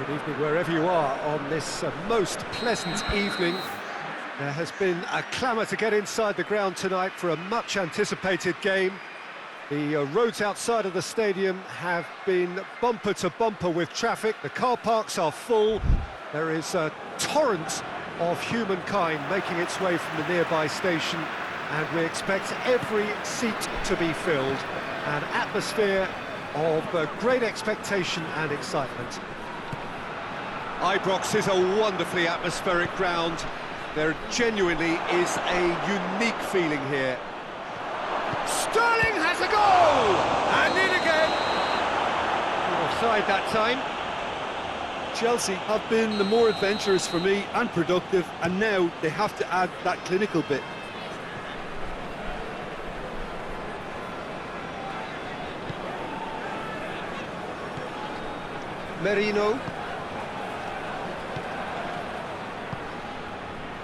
Good evening wherever you are on this most pleasant evening. There has been a clamour to get inside the ground tonight for a much anticipated game. The roads outside of the stadium have been bumper to bumper with traffic. The car parks are full. There is a torrent of humankind making its way from the nearby station, and we expect every seat to be filled. An atmosphere of great expectation and excitement. Ibrox is a wonderfully atmospheric ground. There genuinely is a unique feeling here. Sterling has a goal! And in again! Offside that time. Chelsea have been the more adventurous for me and productive, and now they have to add that clinical bit. Merino.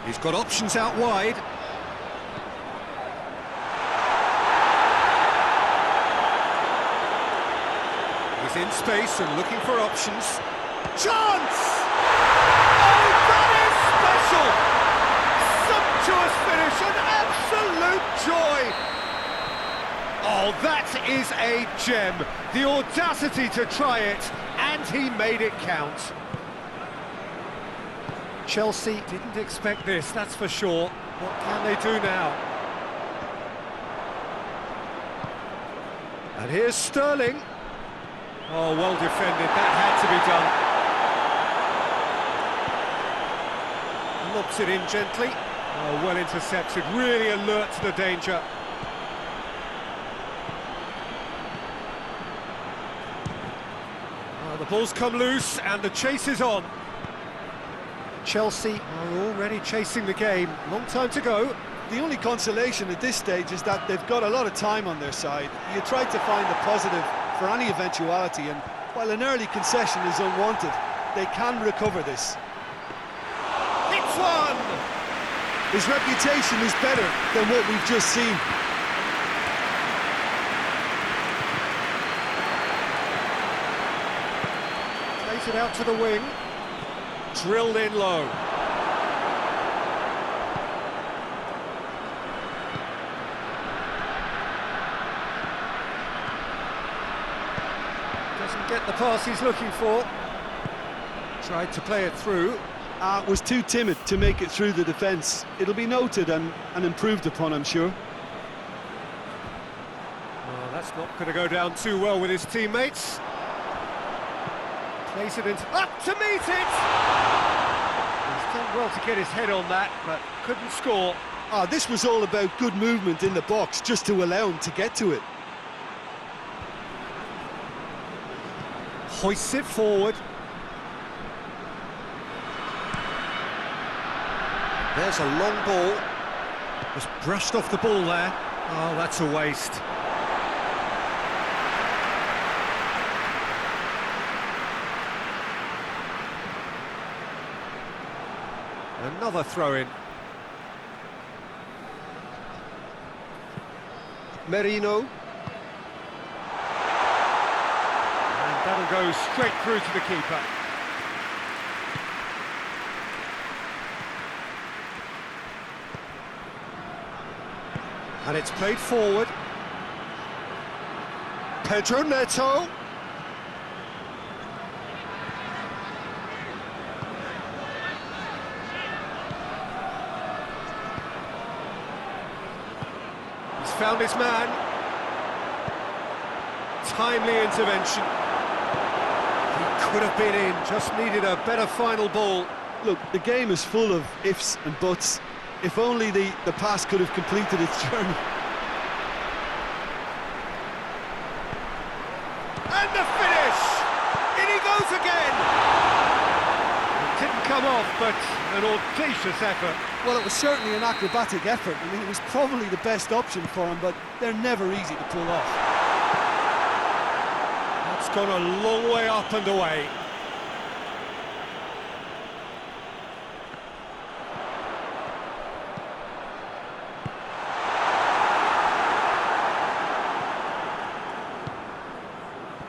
He's got options out wide. He's in space and looking for options. Chance! Oh, that is special! Sumptuous finish, an absolute joy! Oh, that is a gem. The audacity to try it, and he made it count. Chelsea didn't expect this, that's for sure. What can they do now? And here's Sterling. Oh, well defended, that had to be done. Lobs it in gently. Oh, well intercepted, really alert to the danger. Oh, the ball's come loose and the chase is on. Chelsea are already chasing the game. Long time to go. The only consolation at this stage is that they've got a lot of time on their side. You try to find the positive for any eventuality, and while an early concession is unwanted, they can recover this. It's one! His reputation is better than what we've just seen. Plays it out to the wing. Drilled in low. Doesn't get the pass he's looking for. Tried to play it through. Was too timid to make it through the defence. It'll be noted and improved upon, I'm sure. Oh, that's not going to go down too well with his teammates. Plays it into... Up to meet it! He's done well to get his head on that, but couldn't score. This was all about good movement in the box, just to allow him to get to it. Hoists it forward. There's a long ball. Just brushed off the ball there. Oh, that's a waste. Another throw-in. Merino. And that'll go straight through to the keeper. And it's played forward. Pedro Neto. He's found his man. Timely intervention. He could have been in, just needed a better final ball. Look, the game is full of ifs and buts. If only the pass could have completed its journey. And the finish! In he goes again! It didn't come off, but an audacious effort. Well, it was certainly an acrobatic effort. I mean, it was probably the best option for him, but they're never easy to pull off. That's gone a long way up and away.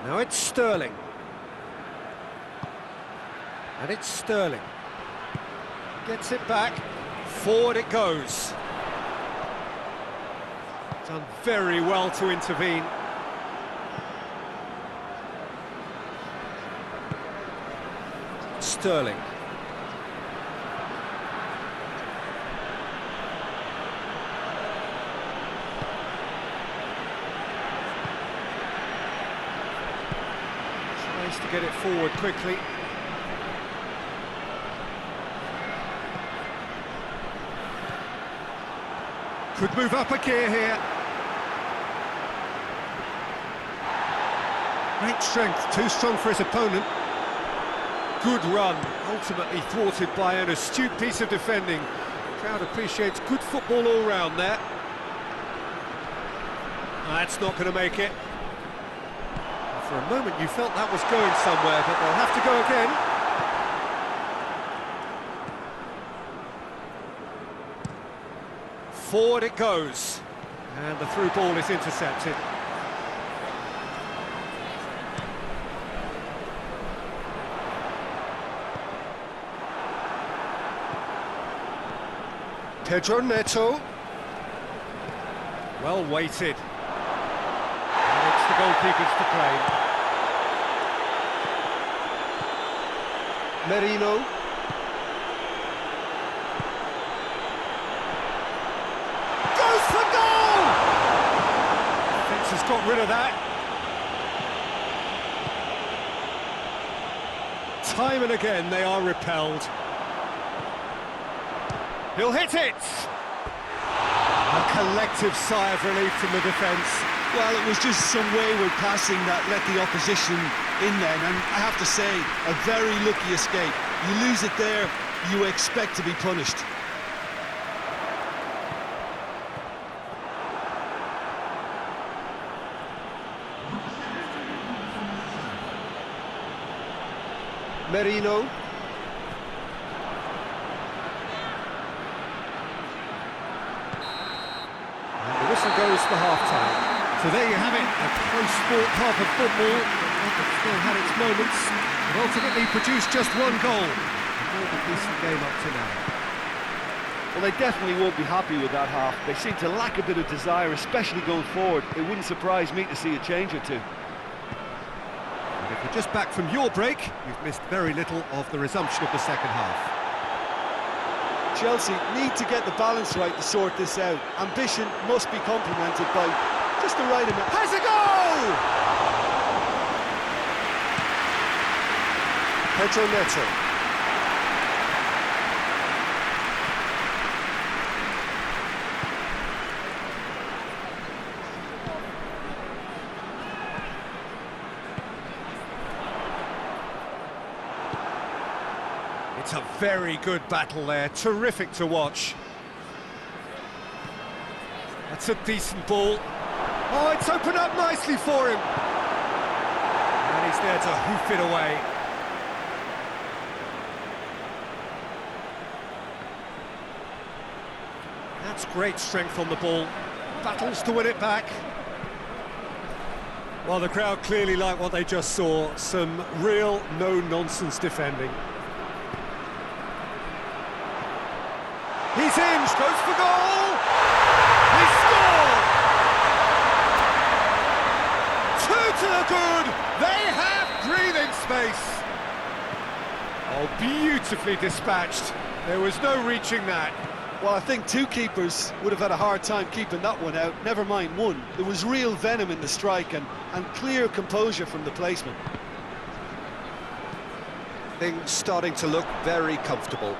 Now it's Sterling. And it's Sterling. Gets it back. Forward it goes. Done very well to intervene. Sterling. Tries to get it forward quickly. Could move up a gear here. Great strength, too strong for his opponent. Good run, ultimately thwarted by an astute piece of defending. The crowd appreciates good football all round there. That's not going to make it. For a moment you felt that was going somewhere, but they'll have to go again. Forward it goes, and the through ball is intercepted. Pedro Neto. Well weighted. And it's the goalkeepers to play. Merino. Goes for goal! Defence has got rid of that. Time and again they are repelled. He'll hit it! A collective sigh of relief from the defence. Well, it was just some wayward passing that let the opposition in then, and I have to say, a very lucky escape. You lose it there, you expect to be punished. Merino. Whistle goes for half-time. So there you have it, a close-fought half of football. It still had its moments, but ultimately produced just one goal. A more than decent game up to now. Well, they definitely won't be happy with that half. They seem to lack a bit of desire, especially going forward. It wouldn't surprise me to see a change or two. And if you're just back from your break, you've missed very little of the resumption of the second half. Chelsea need to get the balance right to sort this out. Ambition must be complemented by just the right amount. Has a goal! Pedro Neto. It's a very good battle there, terrific to watch. That's a decent ball. Oh, it's opened up nicely for him. And he's there to hoof it away. That's great strength on the ball. Battles to win it back. Well, the crowd clearly like what they just saw. Some real no-nonsense defending. He's in, goes for goal! He scored! 2 to the good! They have breathing space! Oh, beautifully dispatched. There was no reaching that. Well, I think two keepers would have had a hard time keeping that one out, never mind one. There was real venom in the strike and clear composure from the placement. Things starting to look very comfortable.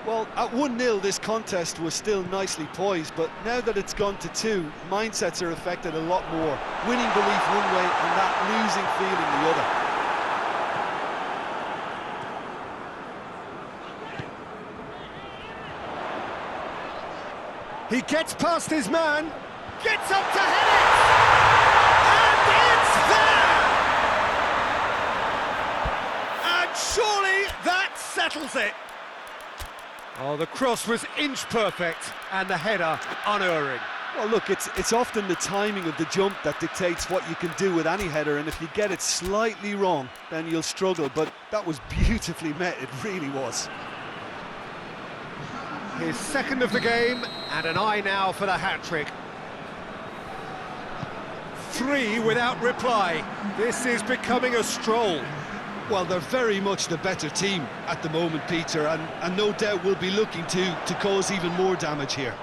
Well, at 1-0 this contest was still nicely poised, but now that it's gone to 2, mindsets are affected a lot more. Winning belief one way and that losing feeling the other. He gets past his man, gets up to head it! And it's there! And surely that settles it! Oh, the cross was inch perfect, and the header unerring. Well, look, it's often the timing of the jump that dictates what you can do with any header, and if you get it slightly wrong, then you'll struggle, but that was beautifully met, it really was. His second of the game, and an eye now for the hat-trick. 3 without reply. This is becoming a stroll. Well, they're very much the better team at the moment, Peter, and no doubt will be looking to cause even more damage here.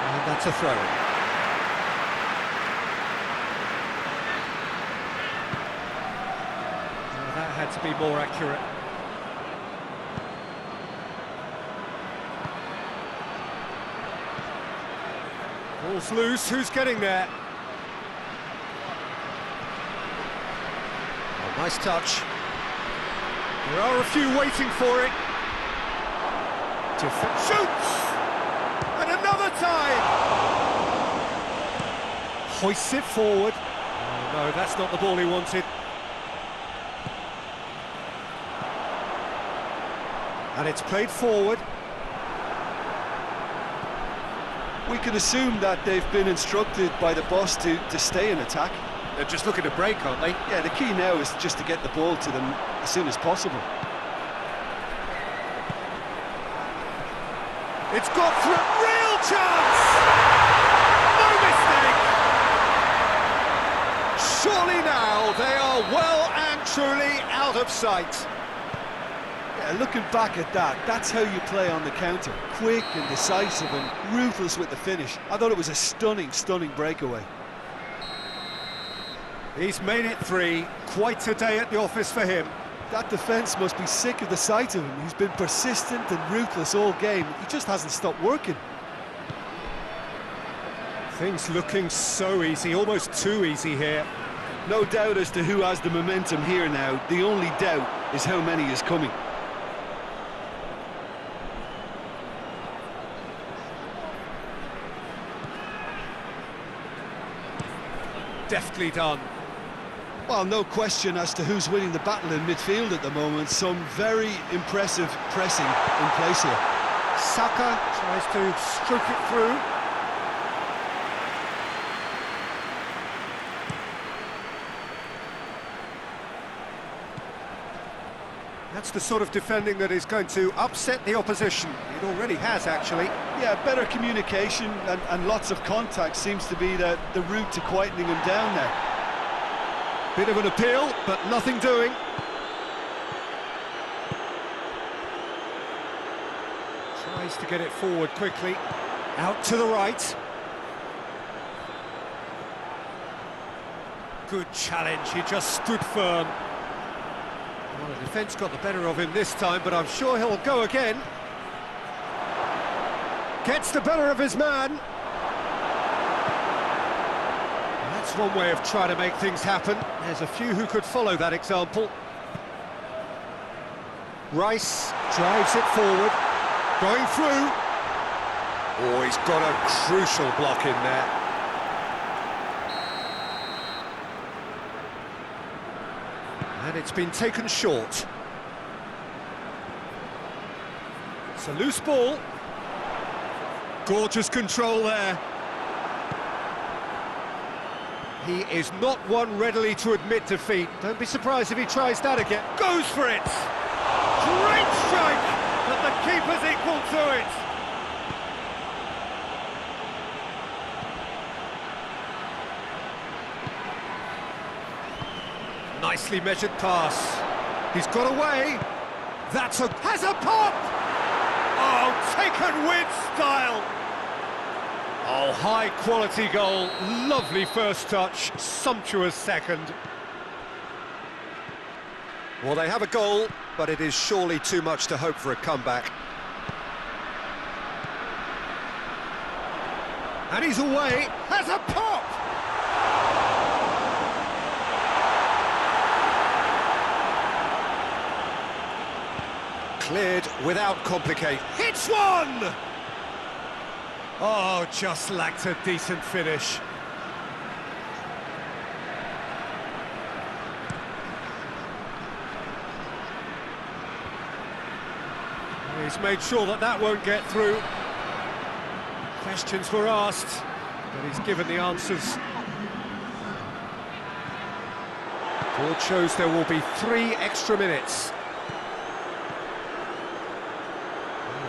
And that's a throw. Well, that had to be more accurate. Ball's loose, who's getting there? Oh, nice touch. There are a few waiting for it. Shoots! And another time! Hoists it forward. Oh no, that's not the ball he wanted. And it's played forward. We can assume that they've been instructed by the boss to stay in attack. They're just looking to break, aren't they? Yeah, the key now is just to get the ball to them as soon as possible. It's got through. Real chance! No mistake! Surely now they are well and truly out of sight. Yeah, looking back at that, that's how you play on the counter. Quick and decisive and ruthless with the finish. I thought it was a stunning, stunning breakaway. He's made it 3. Quite a day at the office for him. That defence must be sick of the sight of him. He's been persistent and ruthless all game. He just hasn't stopped working. Things looking so easy, almost too easy here. No doubt as to who has the momentum here now. The only doubt is how many is coming. Deftly done. Well, no question as to who's winning the battle in midfield at the moment. Some very impressive pressing in place here. Saka tries to stroke it through. That's the sort of defending that is going to upset the opposition. It already has, actually. Yeah, better communication and lots of contact seems to be the route to quietening him down there. Bit of an appeal, but nothing doing. Tries to get it forward quickly. Out to the right. Good challenge, he just stood firm. Well, the defence got the better of him this time, but I'm sure he'll go again. Gets the better of his man. That's one way of trying to make things happen. There's a few who could follow that example. Rice drives it forward. Going through. Oh, he's got a crucial block in there. And it's been taken short. It's a loose ball. Gorgeous control there. He is not one readily to admit defeat. Don't be surprised if he tries that again. Goes for it! Great strike! But the keeper's equal to it! Nicely measured pass. He's got away. Has a pop! Oh, taken with style! Oh, high quality goal, lovely first touch, sumptuous second. Well, they have a goal, but it is surely too much to hope for a comeback. And he's away, has a pop! Cleared without complication. Hits one! Oh, just lacked a decent finish. He's made sure that that won't get through. Questions were asked, but he's given the answers. Board shows there will be 3 extra minutes.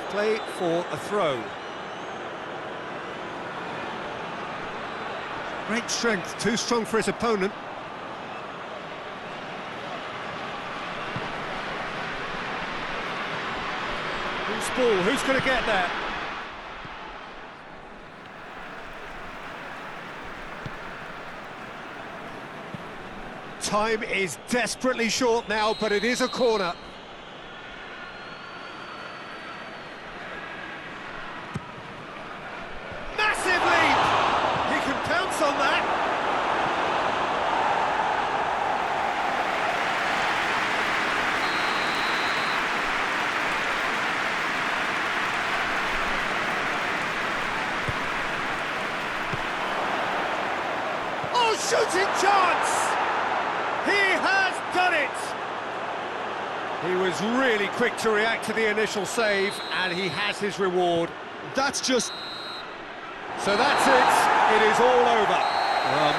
Play for a throw. Great strength, too strong for his opponent. Who's ball? Who's going to get there? Time is desperately short now, but it is a corner. Massive leap! He can pounce on that. Oh, shooting chance! He has done it! He was really quick to react to the initial save, and he has his reward. That's just... So that's it, it is all over.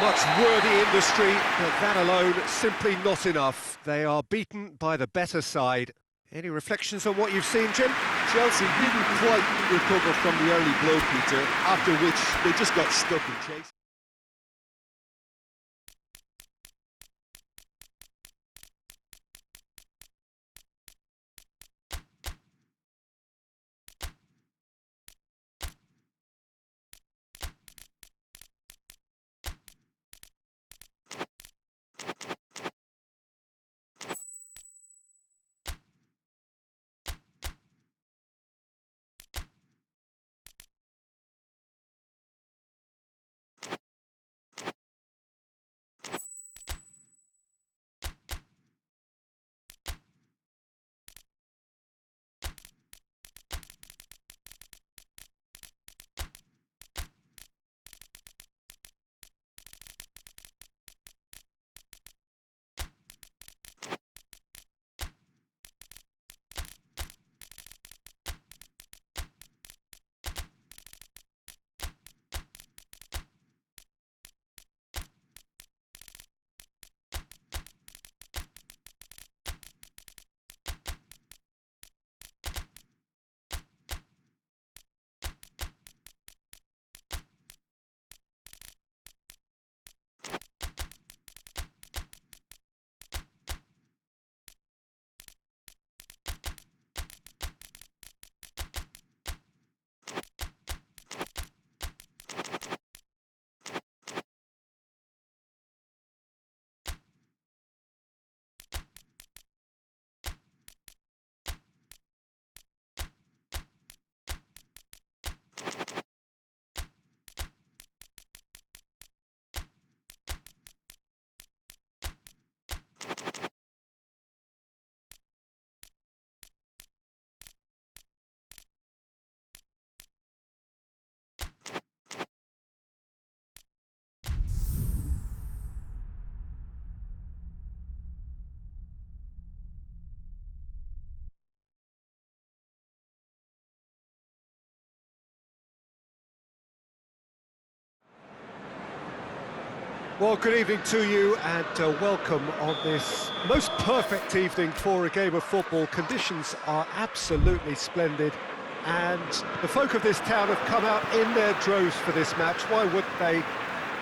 Much worthy industry, but that alone simply not enough. They are beaten by the better side. Any reflections on what you've seen, Jim? Chelsea didn't quite recover from the early blow, Peter, after which they just got stuck in chase. Well, good evening to you and welcome on this most perfect evening for a game of football. Conditions are absolutely splendid and the folk of this town have come out in their droves for this match. Why wouldn't they?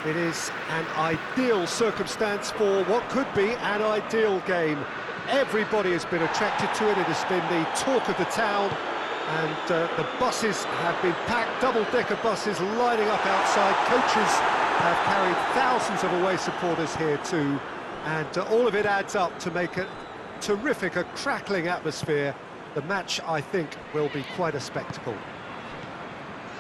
It is an ideal circumstance for what could be an ideal game. Everybody has been attracted to it. It has been the talk of the town and the buses have been packed, double-decker buses lining up outside. Coaches have carried thousands of away supporters here too, and all of it adds up to make a terrific, a crackling atmosphere. The match, I think, will be quite a spectacle.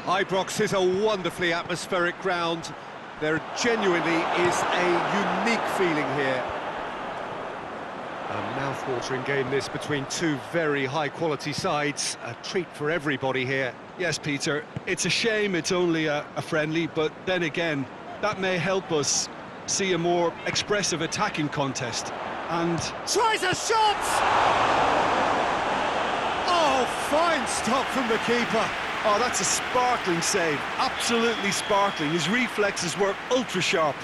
Ibrox is a wonderfully atmospheric ground. There genuinely is a unique feeling here. A mouth-watering game this between two very high-quality sides. A treat for everybody here. Yes, Peter, it's a shame it's only a friendly, but then again, that may help us see a more expressive attacking contest. And tries a shot! Oh, fine stop from the keeper. Oh, that's a sparkling save, absolutely sparkling. His reflexes were ultra sharp.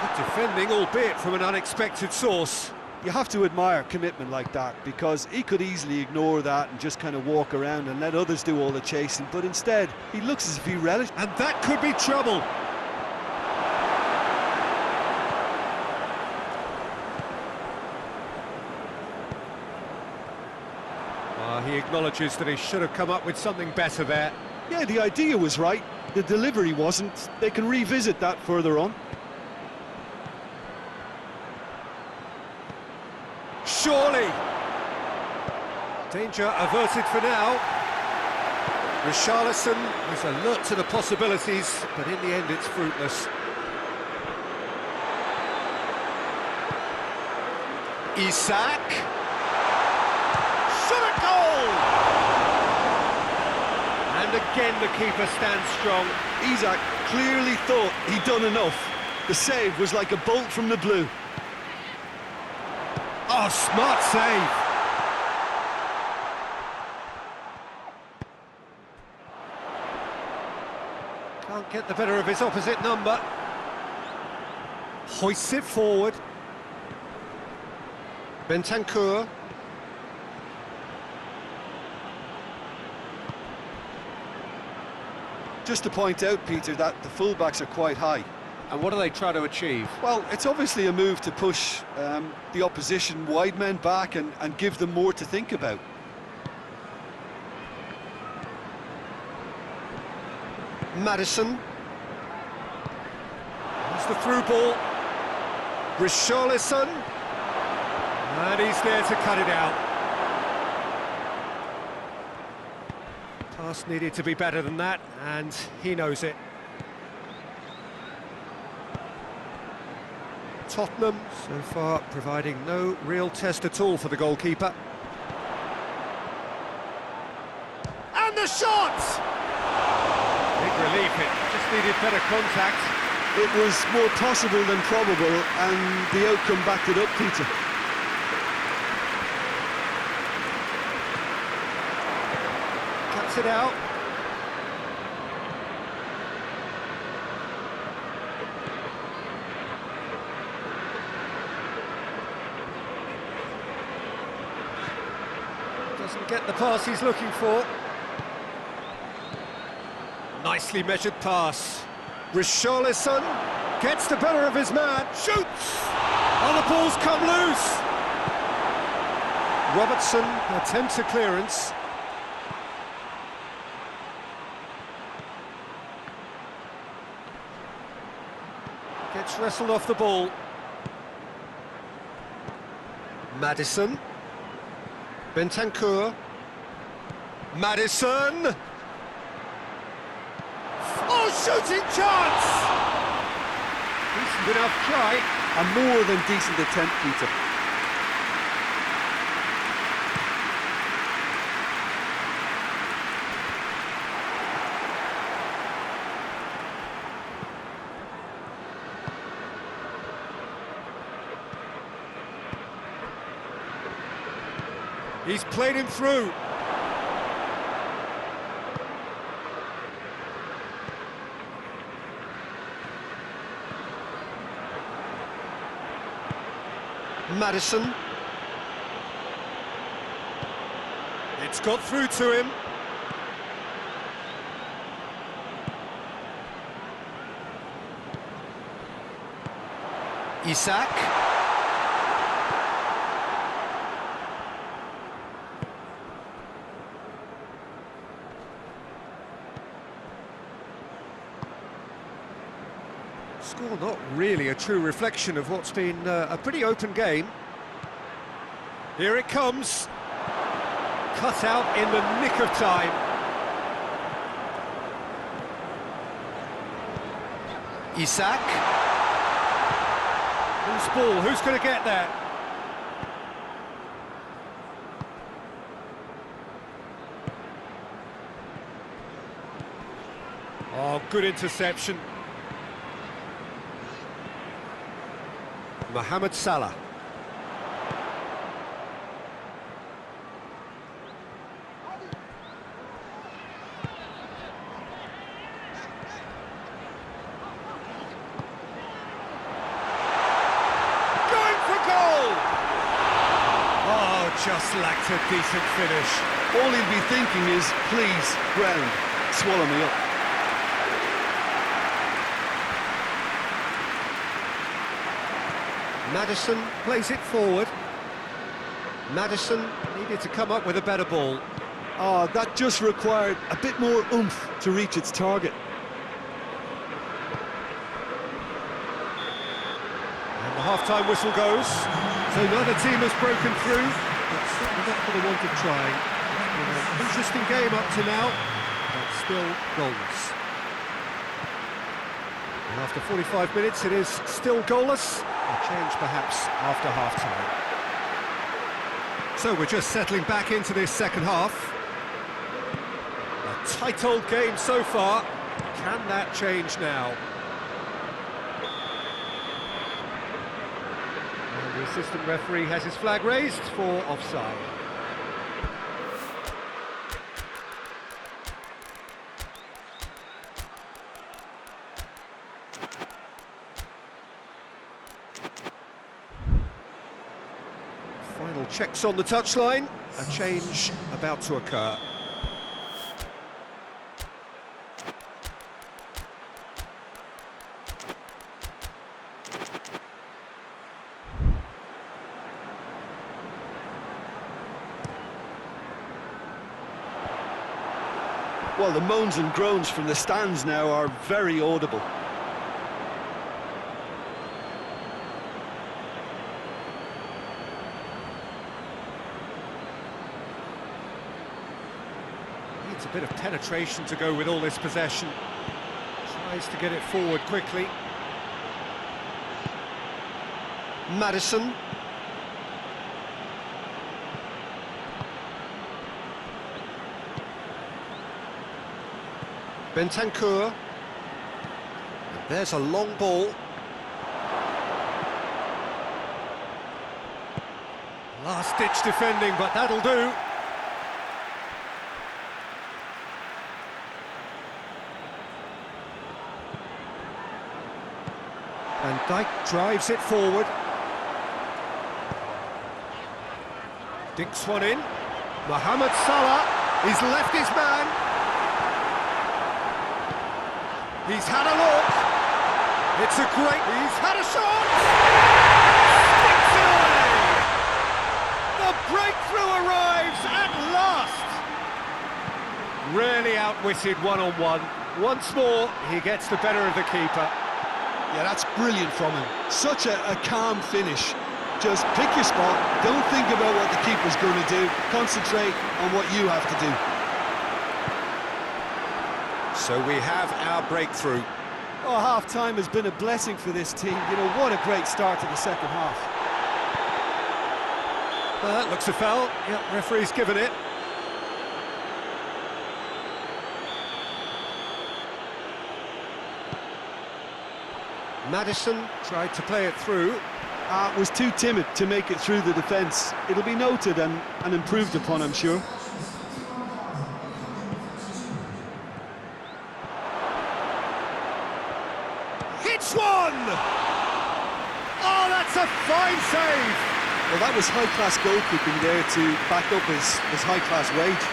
Good defending, albeit from an unexpected source. You have to admire commitment like that, because he could easily ignore that and just kind of walk around and let others do all the chasing, but instead he looks as if he relished. And that could be trouble. He acknowledges that he should have come up with something better there. Yeah, the idea was right, the delivery wasn't. They can revisit that further on. Surely! Danger averted for now. Richarlison is alert to the possibilities, but in the end it's fruitless. Isak! Shot at goal! And again the keeper stands strong. Isak clearly thought he'd done enough. The save was like a bolt from the blue. Oh, smart save! Can't get the better of his opposite number. Hoists it forward. Bentancur. Just to point out, Peter, that the fullbacks are quite high. And what do they try to achieve? Well, it's obviously a move to push the opposition wide men back and give them more to think about. Maddison. Here's the through ball. Richarlison. And he's there to cut it out. Pass needed to be better than that, and he knows it. Tottenham, so far, providing no real test at all for the goalkeeper. And the shot! Big relief, it just needed better contact. It was more possible than probable, and the outcome backed it up, Peter. Cuts it out. Doesn't get the pass he's looking for. Nicely measured pass. Richarlison gets the better of his man. Shoots! Oh, the ball's come loose. Robertson attempts a clearance. Gets wrestled off the ball. Maddison. Bentancur. Maddison! Oh, shooting chance! Decent enough try. A more than decent attempt, Peter. He's played him through. Maddison. It's got through to him. Isak. Score not really a true reflection of what's been a pretty open game. Here it comes. Cut out in the nick of time. Isak. Who's ball? Who's going to get there? Oh, good interception. Mohamed Salah. just lacked a decent finish. All he'll be thinking is, please, ground, swallow me up. Maddison plays it forward. Maddison needed to come up with a better ball. Oh, that just required a bit more oomph to reach its target. And the half-time whistle goes. So neither team has broken through, but certainly not for the want of trying. It's been an interesting game up to now, but still goalless. And after 45 minutes, it is still goalless. A change perhaps after half-time. So we're just settling back into this second half. A tight old game so far. Can that change now? And the assistant referee has his flag raised for offside. Final checks on the touchline. A change about to occur. Well, the moans and groans from the stands now are very audible. Needs a bit of penetration to go with all this possession. Tries to get it forward quickly. Maddison. Bentancur. And there's a long ball. Last-ditch defending, but that'll do. And Dijk drives it forward. Dinks one in. Mohamed Salah, he's left his man. He's had a look. It's a great... He's had a shot! Sticks it away! The breakthrough arrives at last! Really outwitted one-on-one. Once more, he gets the better of the keeper. Yeah, that's brilliant from him. Such a calm finish. Just pick your spot, don't think about what the keeper's going to do, concentrate on what you have to do. So we have our breakthrough. Oh, half-time has been a blessing for this team. You know, what a great start to the second half. That looks a foul. Yep, referee's given it. Maddison tried to play it through. Was too timid to make it through the defence. It'll be noted and improved upon, I'm sure. Hits one! Oh, that's a fine save! Well, that was high-class goalkeeping there to back up his high-class wage.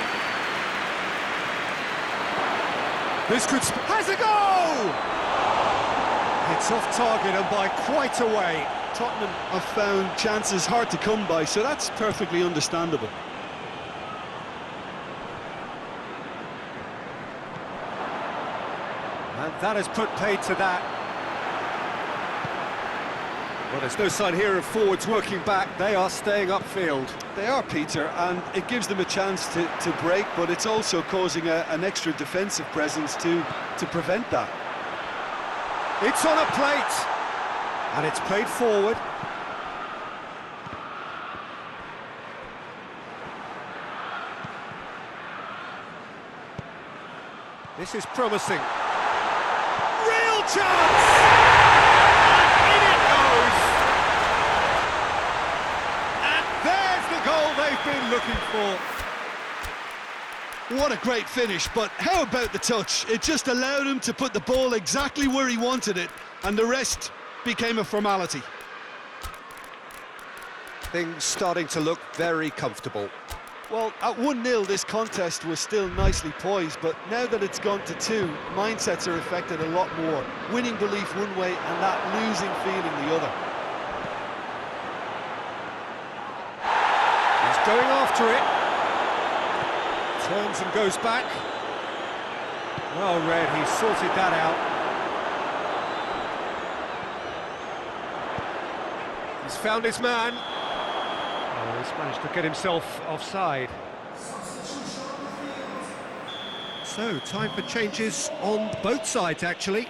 This could... Has a goal! It's off target and by quite a way. Tottenham have found chances hard to come by, so that's perfectly understandable. And that has put paid to that. Well, there's no sign here of forwards working back. They are staying upfield. They are, Peter, and it gives them a chance to break, but it's also causing an extra defensive presence to prevent that. It's on a plate, and it's played forward. This is promising. Real chance! And in it goes! And there's the goal they've been looking for. What a great finish, but how about the touch? It just allowed him to put the ball exactly where he wanted it, and the rest became a formality. Things starting to look very comfortable. Well, at 1-0 this contest was still nicely poised, but now that it's gone to 2, mindsets are affected a lot more. Winning belief one way and that losing feeling the other. He's going after it. Turns and goes back. Well read, he sorted that out. He's found his man. Oh, he's managed to get himself offside. So, time for changes on both sides, actually.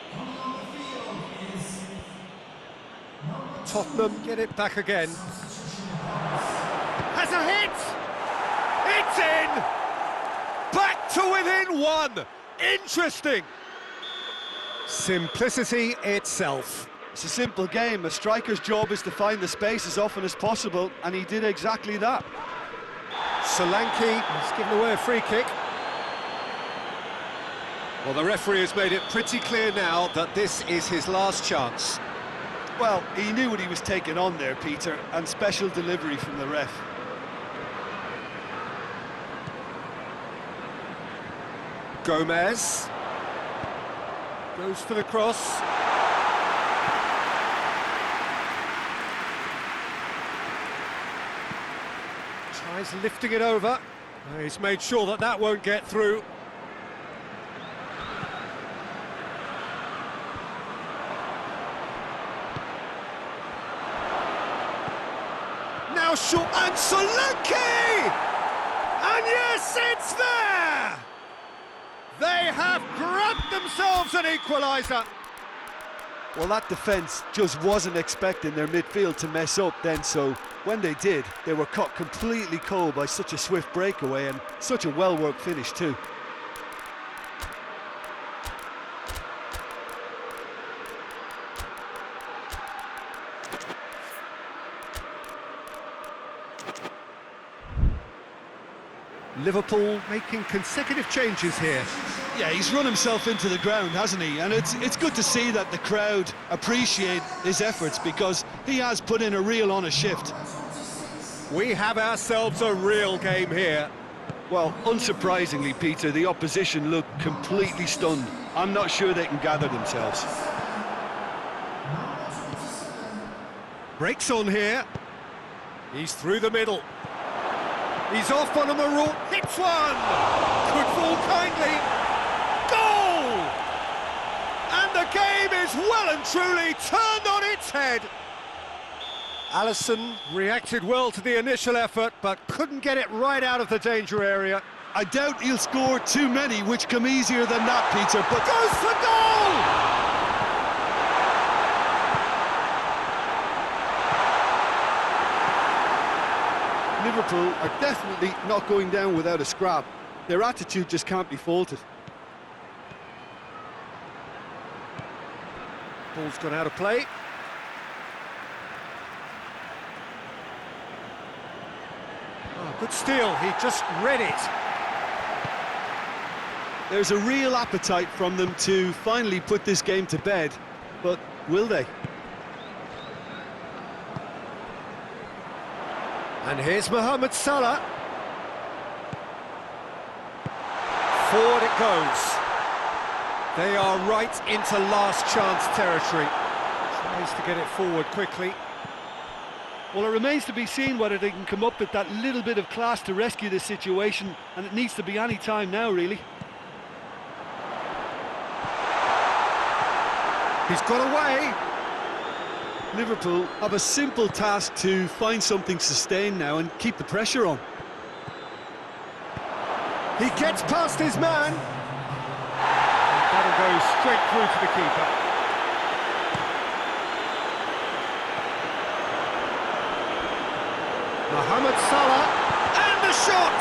Tottenham get it back again. Has a hit! It's in! Back to within one! Interesting! Simplicity itself. It's a simple game. A striker's job is to find the space as often as possible, and he did exactly that. Solanke has given away a free kick. Well, the referee has made it pretty clear now that this is his last chance. Well, he knew what he was taking on there, Peter, and special delivery from the ref. Gomez goes for the cross. Tries lifting it over. He's made sure that that won't get through. Now short, and Solanke! And yes, it's there! They have grabbed themselves an equaliser. Well, that defence just wasn't expecting their midfield to mess up then, so when they did, they were caught completely cold by such a swift breakaway and such a well-worked finish too. Liverpool making consecutive changes here. Yeah, he's run himself into the ground, hasn't he? And it's good to see that the crowd appreciate his efforts, because he has put in a real honest shift. We have ourselves a real game here. Well, unsurprisingly, Peter, the opposition look completely stunned. I'm not sure they can gather themselves. Breaks on here. He's through the middle. He's off on a maroon. Hits one! Could fall kindly. Goal! And the game is well and truly turned on its head. Alisson reacted well to the initial effort, but couldn't get it right out of the danger area. I doubt he'll score too many, which come easier than that, Peter, but Goes for goal! Liverpool are definitely not going down without a scrap. Their attitude just can't be faulted. Ball's gone out of play. Oh, good steal, he just read it. There's a real appetite from them to finally put this game to bed, but will they? And here's Mohamed Salah. Forward it goes. They are right into last chance territory. Tries to get it forward quickly. Well, it remains to be seen whether they can come up with that little bit of class to rescue this situation, and it needs to be any time now, really. He's got away. Liverpool have a simple task to find something sustained now and keep the pressure on. He gets past his man. That'll go straight through to the keeper. Mohamed Salah, and the shot!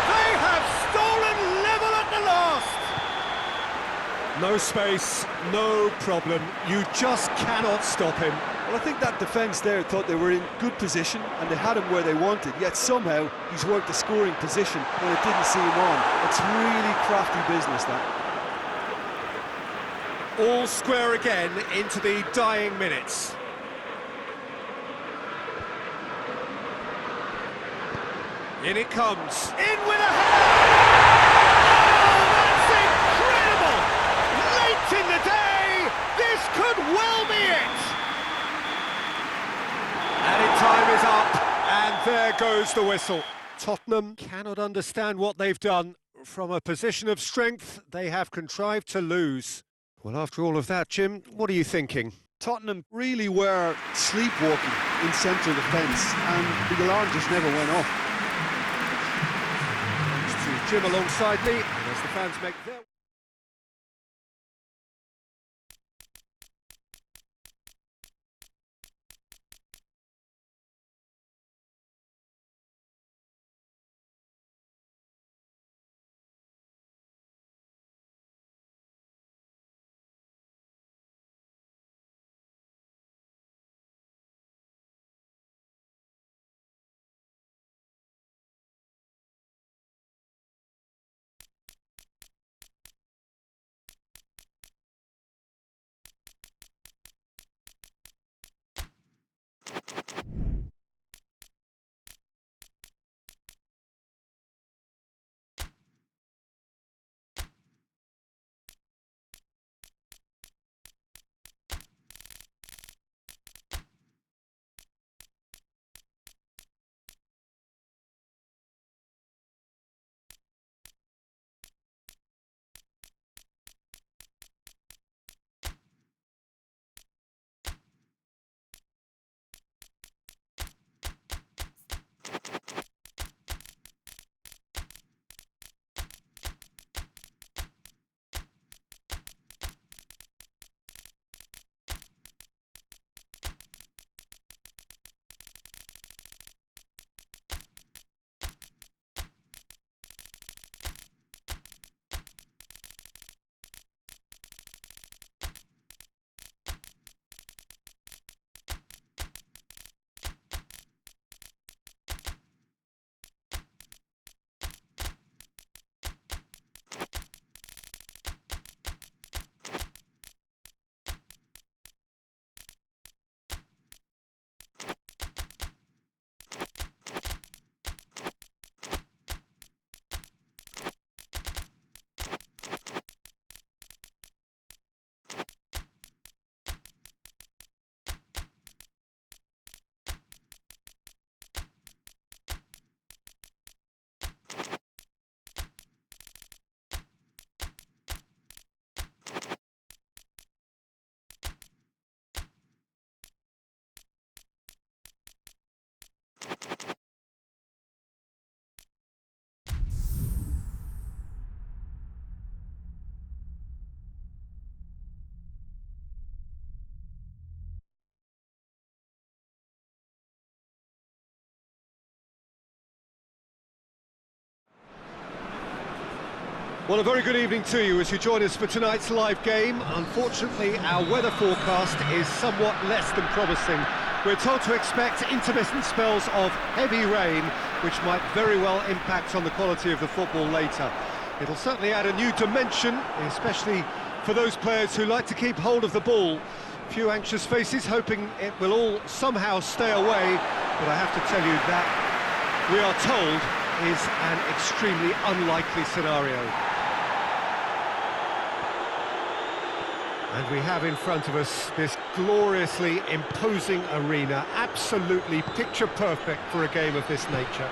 They have stolen level at the last! No space, no problem. You just cannot stop him. Well, I think that defence there thought they were in good position and they had him where they wanted, yet somehow he's worked a scoring position when it didn't see him on. It's really crafty business, that. All square again into the dying minutes. In it comes. In with a header! Oh, that's incredible! Late in the day, this could well be it! Added time is up, and there goes the whistle. Tottenham cannot understand what they've done. From a position of strength, they have contrived to lose. Well, after all of that, Jim, what are you thinking? Tottenham really were sleepwalking in central defence, and the alarm just never went off. Thanks to Jim alongside me, and as the fans make their... Well, a very good evening to you as you join us for tonight's live game. Unfortunately, our weather forecast is somewhat less than promising. We're told to expect intermittent spells of heavy rain, which might very well impact on the quality of the football later. It'll certainly add a new dimension, especially for those players who like to keep hold of the ball. A few anxious faces hoping it will all somehow stay away, but I have to tell you that we are told is an extremely unlikely scenario. And we have in front of us this gloriously imposing arena, absolutely picture perfect for a game of this nature.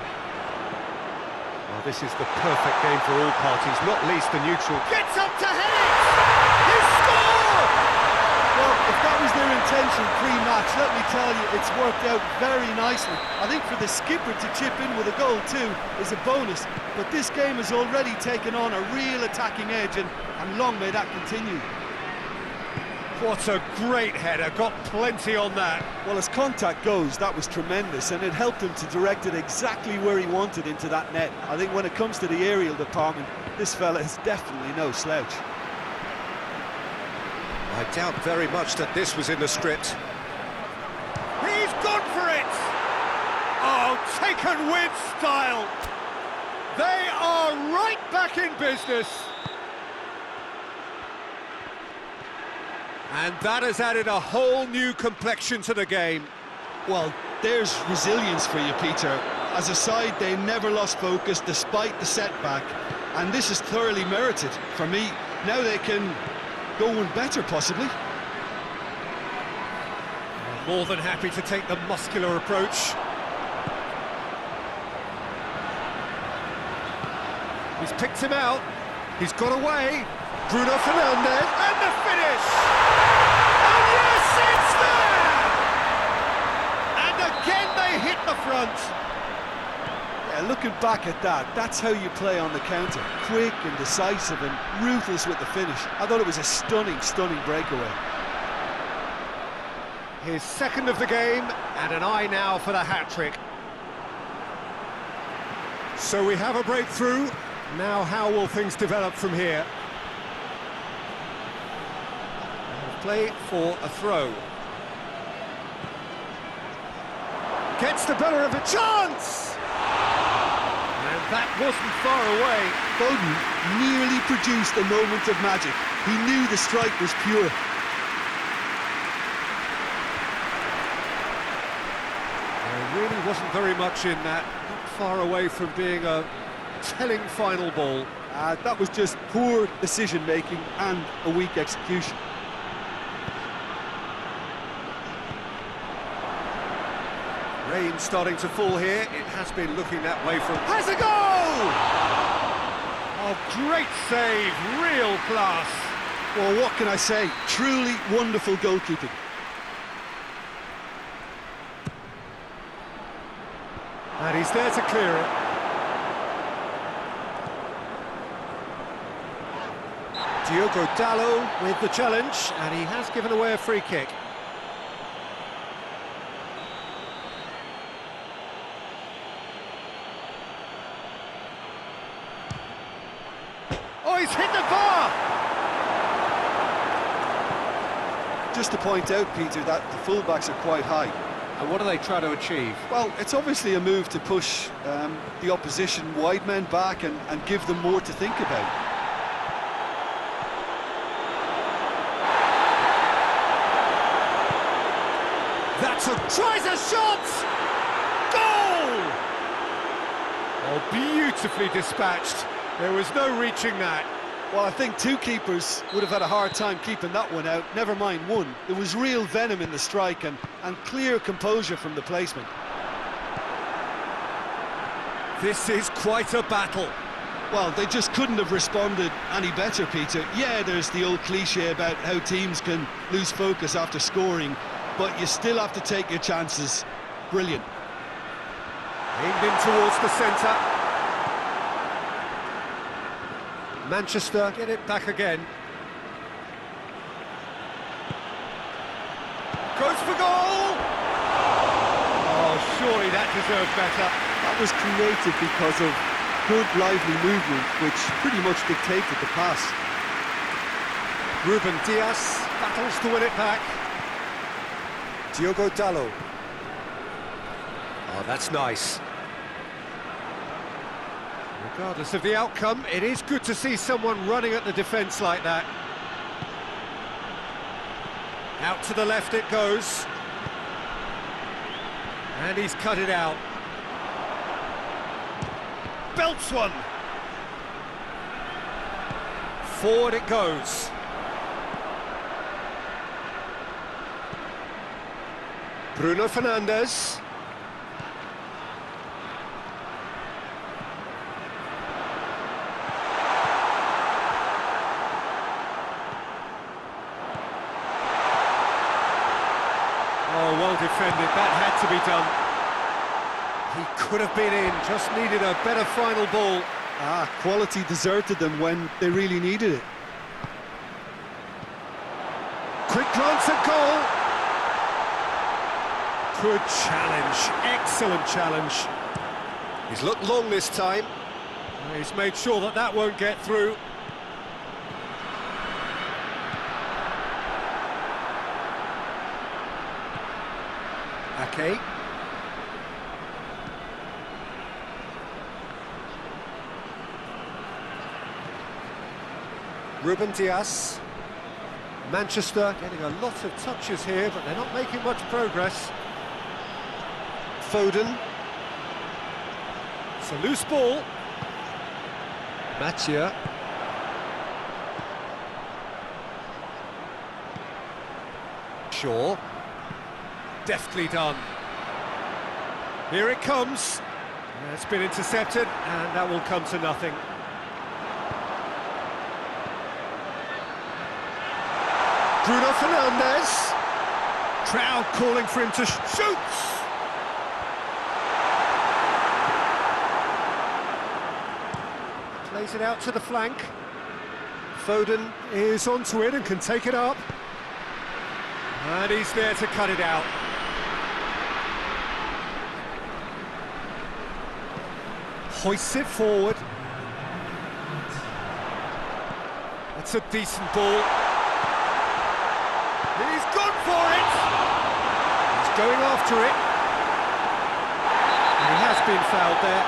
Well, this is the perfect game for all parties, not least the neutral. Gets up to head it! He scored! Well, if that was their intention pre-match, let me tell you, it's worked out very nicely. I think for the skipper to chip in with a goal too is a bonus, but this game has already taken on a real attacking edge, and long may that continue. What a great header, got plenty on that. Well, as contact goes, that was tremendous, and it helped him to direct it exactly where he wanted into that net. I think when it comes to the aerial department, this fella is definitely no slouch. I doubt very much that this was in the script. He's gone for it! Oh, taken with style! They are right back in business! And that has added a whole new complexion to the game. Well, there's resilience for you, Peter. As a side, they never lost focus despite the setback, and this is thoroughly merited for me. Now they can go one better, possibly. More than happy to take the muscular approach. He's picked him out. He's got away. Bruno Fernandes. And the finish! And yes, it's there! And again they hit the front. Yeah, looking back at that, that's how you play on the counter. Quick and decisive and ruthless with the finish. I thought it was a stunning, stunning breakaway. His second of the game, and an eye now for the hat-trick. So we have a breakthrough. Now how will things develop from here? Play for a throw. Gets the better of a chance! And that wasn't far away. Foden nearly produced a moment of magic. He knew the strike was pure. There really wasn't very much in that. Not far away from being a telling final ball. That was just poor decision-making and a weak execution. Rain starting to fall here. It has been looking that way from... Has a goal! Oh, great save, real class. Well, what can I say? Truly wonderful goalkeeping. And he's there to clear it. Diogo Dalot with the challenge, and he has given away a free kick. Oh, he's hit the bar! Just to point out, Peter, that the fullbacks are quite high. And what are they trying to achieve? Well, it's obviously a move to push the opposition wide men back and give them more to think about. Tries a shot! Goal! Oh, beautifully dispatched. There was no reaching that. Well, I think two keepers would have had a hard time keeping that one out, never mind one. There was real venom in the strike and clear composure from the placement. This is quite a battle. Well, they just couldn't have responded any better, Peter. Yeah, there's the old cliche about how teams can lose focus after scoring, but you still have to take your chances. Brilliant. Aimed in towards the centre. Manchester get it back again. Goes for goal! Oh, surely that deserved better. That was created because of good, lively movement, which pretty much dictated the pass. Ruben Dias battles to win it back. Diogo Dalot. Oh, that's nice. Regardless of the outcome, it is good to see someone running at the defence like that. Out to the left it goes. And he's cut it out. Belts one. Forward it goes. Bruno Fernandes. Oh, well defended. That had to be done. He could have been in, just needed a better final ball. Quality deserted them when they really needed it. Quick glance at goal. Good challenge, excellent challenge. He's looked long this time. He's made sure that that won't get through. Ake. Ruben Dias. Manchester getting a lot of touches here, but they're not making much progress. Foden. It's a loose ball. Mathieu. Shaw. Deftly done. Here it comes. It's been intercepted, and that will come to nothing. Bruno Fernandes. Crowd calling for him to shoot. Plays it out to the flank. Foden is onto it and can take it up. And he's there to cut it out. Hoists it forward. That's a decent ball. He's gone for it! He's going after it. And he has been fouled there.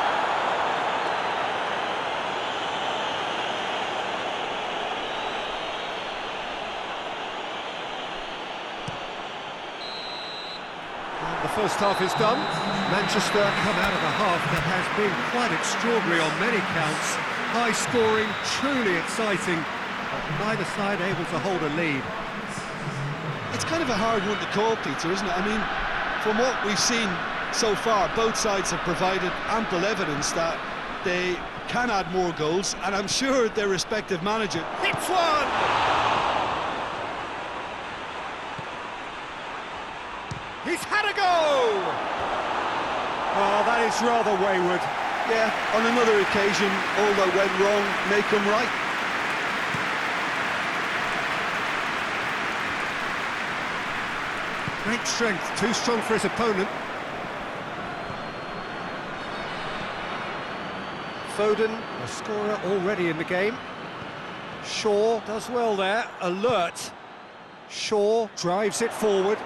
The first half is done. Manchester come out of a half that has been quite extraordinary on many counts. High scoring, truly exciting, but neither side able to hold a lead. It's kind of a hard one to call, Peter, isn't it? I mean, from what we've seen so far, both sides have provided ample evidence that they can add more goals, and I'm sure their respective manager Hits one! He's had a go! Oh, that is rather wayward. Yeah, on another occasion, all that went wrong may come right. Great strength, too strong for his opponent. Foden, a scorer already in the game. Shaw does well there, alert. Shaw drives it forward.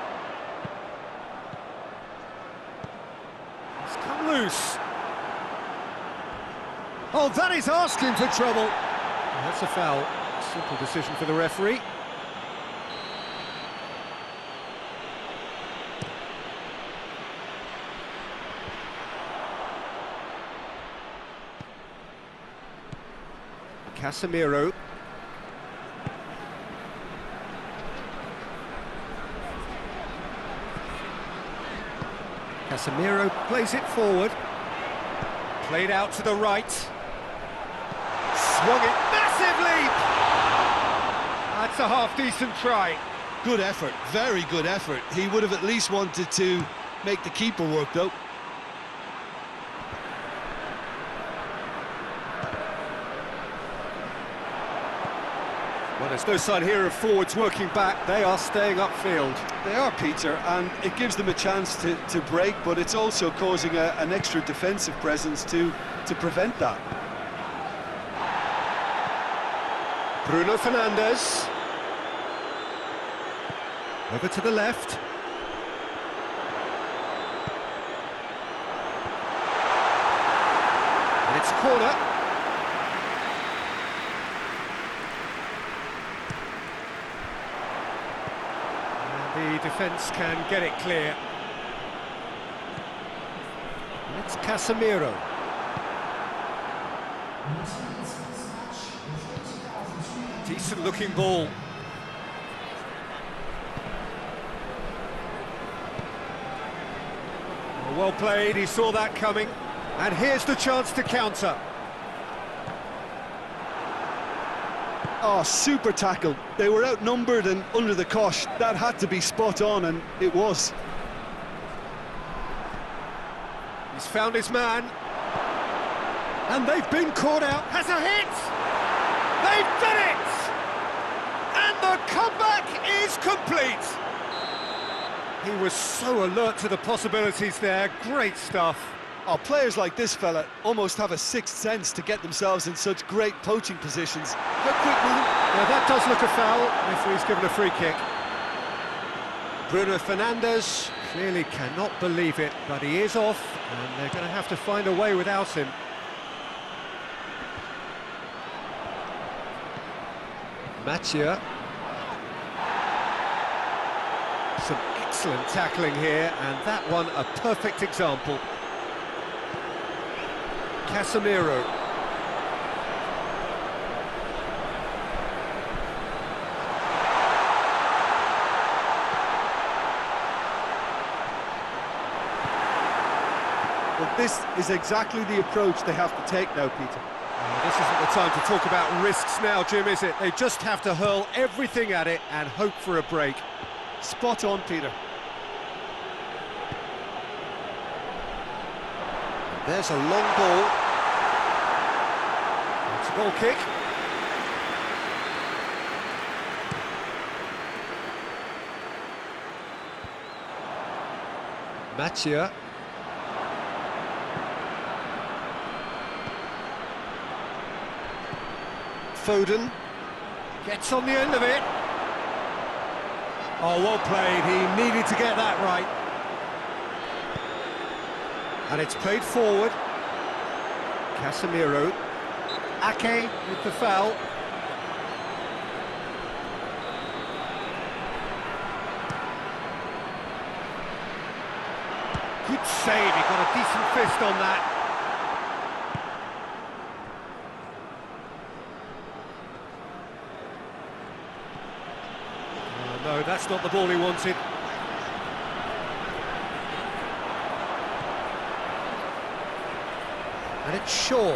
It's come loose. Oh, that is asking for trouble. That's a foul. Simple decision for the referee. Casemiro. Casemiro plays it forward. Played out to the right. Swung it. Massive leap! That's a half-decent try. Good effort, very good effort. He would have at least wanted to make the keeper work, though. Well, there's no sign here of forwards working back. They are staying upfield. They are, Peter, and it gives them a chance to break, but it's also causing an extra defensive presence to prevent that. Bruno Fernandes. Over to the left. And it's corner. The defence can get it clear. And it's Casemiro. Decent looking ball. Well played, he saw that coming. And here's the chance to counter. Oh, super tackle. They were outnumbered and under the cosh. That had to be spot on, and it was. He's found his man. And they've been caught out. Has a hit! They've done it! And the comeback is complete! He was so alert to the possibilities there. Great stuff. Oh, players like this fella almost have a sixth sense to get themselves in such great poaching positions. How quick will he... Now that does look a foul. Referee's given a free kick. Bruno Fernandes clearly cannot believe it, but he is off, and they're going to have to find a way without him. Mathieu. Some excellent tackling here, and that one a perfect example. Casemiro. But this is exactly the approach they have to take now, Peter. This isn't the time to talk about risks now, Jim, is it? They just have to hurl everything at it and hope for a break. Spot on, Peter. There's a long ball. It's a goal kick. Mattia. Foden gets on the end of it. Oh, well played. He needed to get that right. And it's played forward. Casemiro. Ake with the foul. Good save. He got a decent fist on that. No, that's not the ball he wanted. And it's Shaw.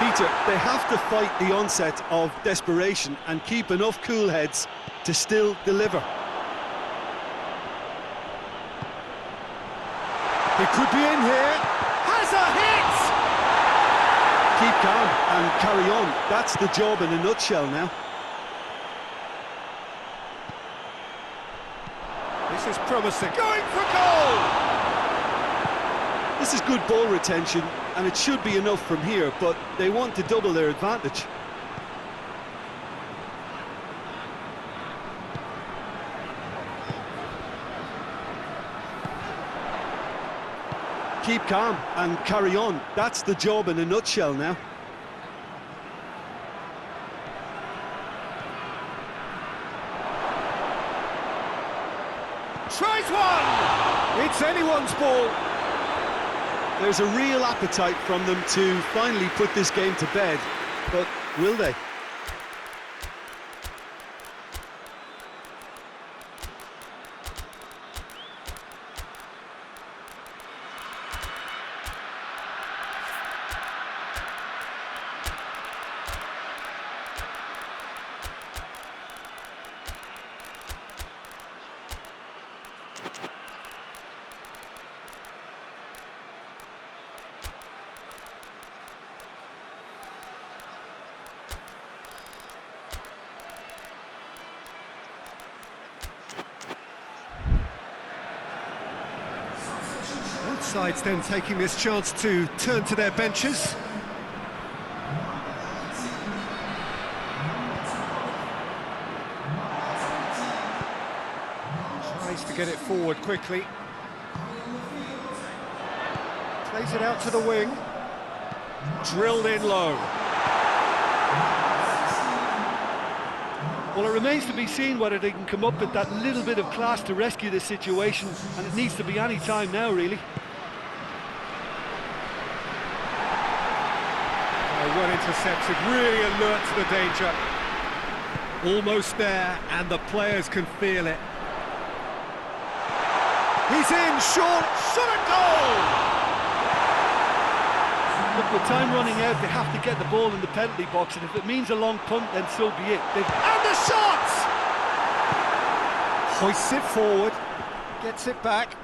Peter, they have to fight the onset of desperation and keep enough cool heads to still deliver. He could be in here. Has a hit! Keep calm and carry on. That's the job in a nutshell now. This is promising. Going for goal! This is good ball retention, and it should be enough from here, but they want to double their advantage. Keep calm and carry on. That's the job in a nutshell now. Tries one! It's anyone's ball. There's a real appetite from them to finally put this game to bed, but will they? Both sides then taking this chance to turn to their benches. Tries to get it forward quickly. Plays it out to the wing. Drilled in low. Well, it remains to be seen whether they can come up with that little bit of class to rescue this situation, and it needs to be any time now, really. Well intercepted, really alert to the danger. Almost there, and the players can feel it. He's in, short, shot at goal! Look, with time running out, they have to get the ball in the penalty box, and if it means a long punt, then so be it. And the shot! Hoists it forward, gets it back.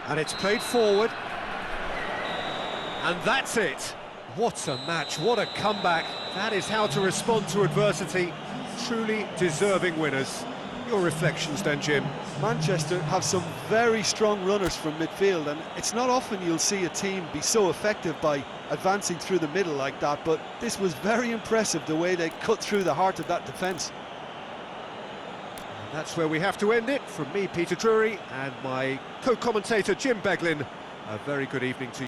And it's played forward. And that's it. What a match, what a comeback. That is how to respond to adversity. Truly deserving winners. Your reflections then, Jim? Manchester have some very strong runners from midfield, and it's not often you'll see a team be so effective by advancing through the middle like that, but this was very impressive, the way they cut through the heart of that defence. That's where we have to end it. From me, Peter Drury, and my co-commentator, Jim Beglin, a very good evening to you.